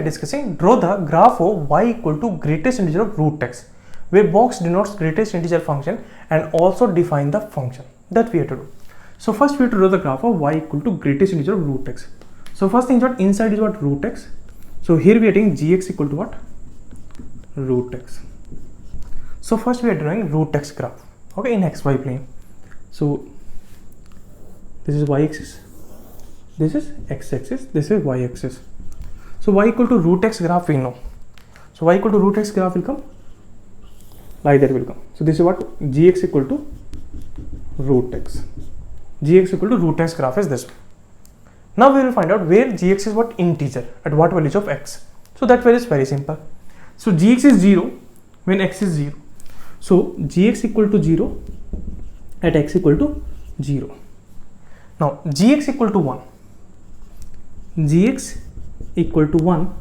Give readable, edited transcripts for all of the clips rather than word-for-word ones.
are discussing draw the graph of y equal to greatest integer of root x, where box denotes greatest integer function and also define the function that we have to do. So first we have to draw the graph of y equal to greatest integer of root x. So first thing is what inside is what root x. So here we are taking gx equal to what? Root x. So first we are drawing root x graph, okay, in xy plane. So this is y axis, this is x axis, this is y axis. So y equal to root x graph we know. So y equal to root x graph will come like that will come. So this is what gx equal to root x. Gx equal to root x graph is this one. Now we will find out where gx is what integer at what values of x. So that way is very simple. So gx is 0 when x is 0. So gx equal to 0 at x equal to 0. Now gx equal to 1. Gx equal to 1.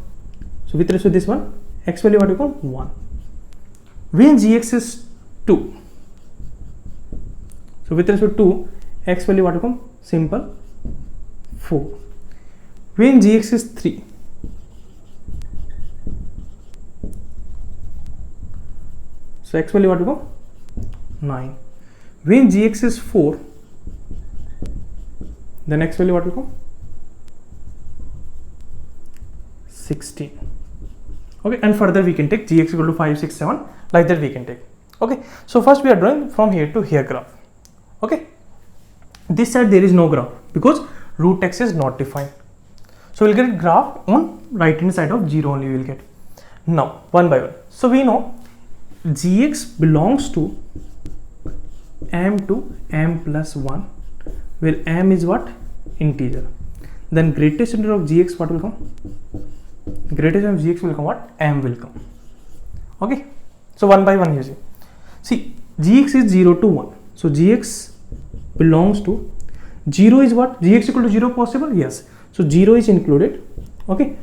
So with respect to this one, x value what you call 1. When gx is 2. So with respect to x value what you call simple 4. When gx is 3. So x value what you call 9. When gx is 4, then x value what you call 16. Okay, and further we can take gx equal to 5, 6, 7, like that we can take. Okay, so first we are drawing from here to here graph. Okay, this side there is no graph because root x is not defined. So we'll get graph on right hand side of 0 only we will get. Now one by one. So we know gx belongs to m to m plus 1, where m is what? Integer. Then greatest integer of gx what will come? Greatest of gx will come what? M will come. Okay, so one by one you see. See, gx is 0 to 1. So gx belongs to 0 is what? Gx equal to 0 possible? Yes. So 0 is included. Okay,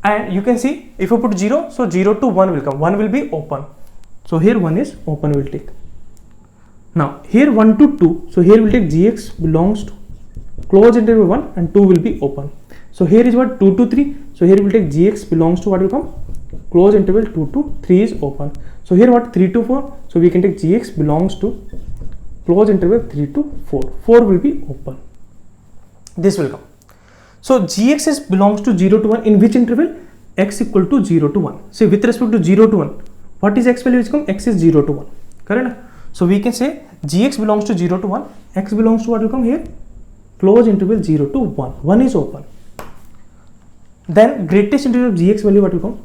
and you can see if you put 0, so 0 to 1 will come. 1 will be open. So here 1 is open will take. Now here 1 to 2. So here will take gx belongs to close interval 1 and 2 will be open. So here is what? 2 to 3. So here we will take gx belongs to what will come? Close interval 2 to 3 is open. So here what? 3 to 4. So we can take gx belongs to close interval 3 to 4. 4 will be open. This will come. So gx is belongs to 0 to 1 in which interval? X equal to 0 to 1. So with respect to 0 to 1, what is x value which come? X is 0 to 1. Correct? So we can say gx belongs to 0 to 1. X belongs to what will come here? Close interval 0 to 1. 1 is open. Then greatest integer of gx value what will come?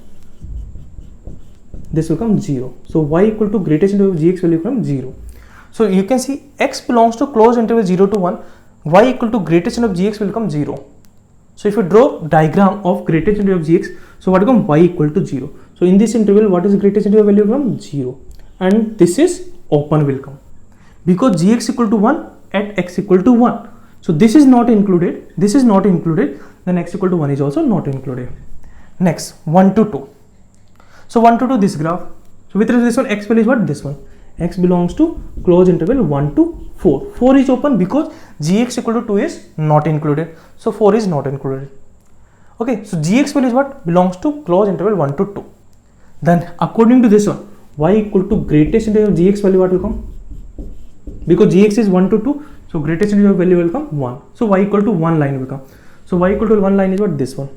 This will come 0. So y equal to greatest integer of gx value will come 0. So you can see x belongs to close interval 0 to 1. Y equal to greatest integer of gx will come 0. So if you draw diagram of greatest integer of gx, so what will come? Y equal to 0. So in this interval what is the greatest integer value will come? 0. And this is open will come. Because gx equal to 1 at x equal to 1. So this is not included. This is not included. Then x equal to 1 is also not included. Next 1 to 2. So 1 to 2 this graph. So with respect to this one, x value is what? This one. X belongs to close interval 1 to 4. 4 is open because gx equal to 2 is not included. So 4 is not included. Okay, so gx value is what? Belongs to close interval 1 to 2. Then according to this one, y equal to greatest integer of gx value what will come? Because gx is 1 to 2, so greatest integer value will come 1. So y equal to 1 line will come. So y equal to 1 line is what? This one.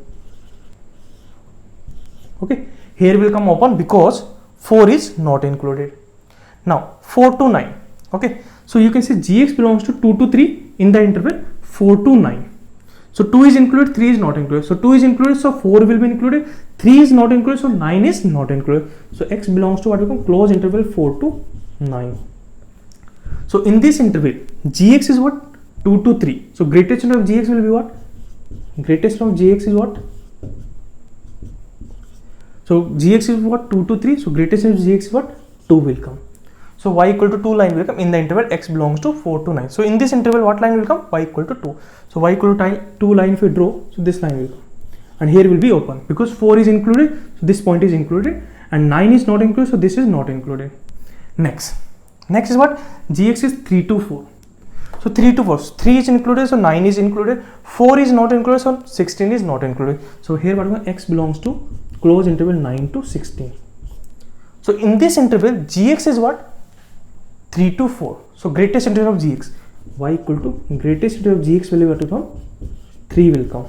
Okay, here will come open because 4 is not included. Now 4 to 9. Okay, so you can say gx belongs to 2 to 3 in the interval 4 to 9. So 2 is included, 3 is not included. So 2 is included, so 4 will be included. 3 is not included, so 9 is not included. So x belongs to what we call close interval 4 to 9. So in this interval, gx is what? 2 to 3. So greatest of gx will be what? Greatest of gx is what? So gx is what? 2 to 3. So greatest of gx is what? 2 will come. So y equal to 2 line will come in the interval x belongs to 4 to 9. So in this interval what line will come? Y equal to 2. So y equal to 2 line if we draw, so this line will come. And here will be open because 4 is included, so this point is included, and 9 is not included, so this is not included. Next is what? Gx is 3 to 4. So 3 to 4, 3 is included, so 9 is included, 4 is not included, so 16 is not included. So here what is x belongs to close interval 9 to 16. So in this interval, gx is what? 3 to 4. So greatest interval of gx, y equal to greatest interval of gx value what will come? 3 will come,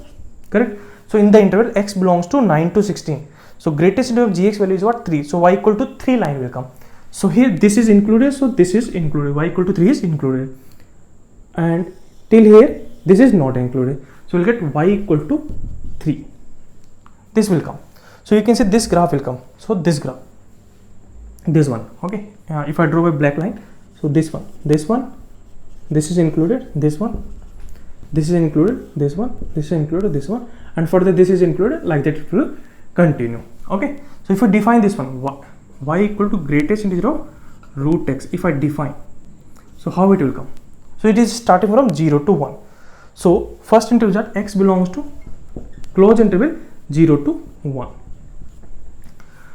correct? So in the interval x belongs to 9 to 16. So greatest interval of gx value is what? 3. So y equal to 3 line will come. So here this is included, so this is included, y equal to 3 is included, and till here this is not included. So we'll get y equal to 3. This will come. So you can say this graph will come. So this graph, this one, okay. If I draw a black line, so this one, this is included, this one, this is included, this one, this is included, this one, and further this is included, like that it will continue, okay. So if I define this one, y equal to greatest integer of root x, if I define, so how it will come? So it is starting from 0 to 1. So first interval is that x belongs to close interval 0 to 1.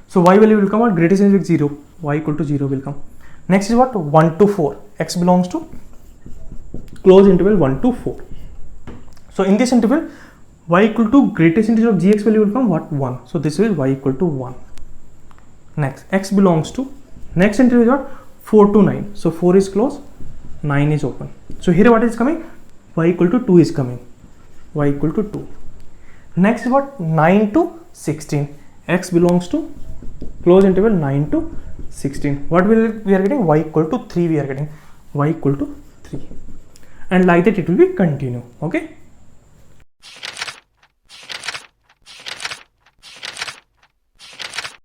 So y value will come at greatest integer 0, y equal to 0 will come. Next is what? 1 to 4, x belongs to close interval 1 to 4. So in this interval, y equal to greatest integer of gx value will come what? 1. So this is y equal to 1. Next, x belongs to next interval is what? 4 to 9. So 4 is closed, 9 is open. So here what is coming? Y equal to 2 is coming. Y equal to 2. Next is what? 9 to 16. X belongs to close interval 9 to 16. What we are getting? Y equal to 3 we are getting. Y equal to 3. And like that it will be continue. Okay.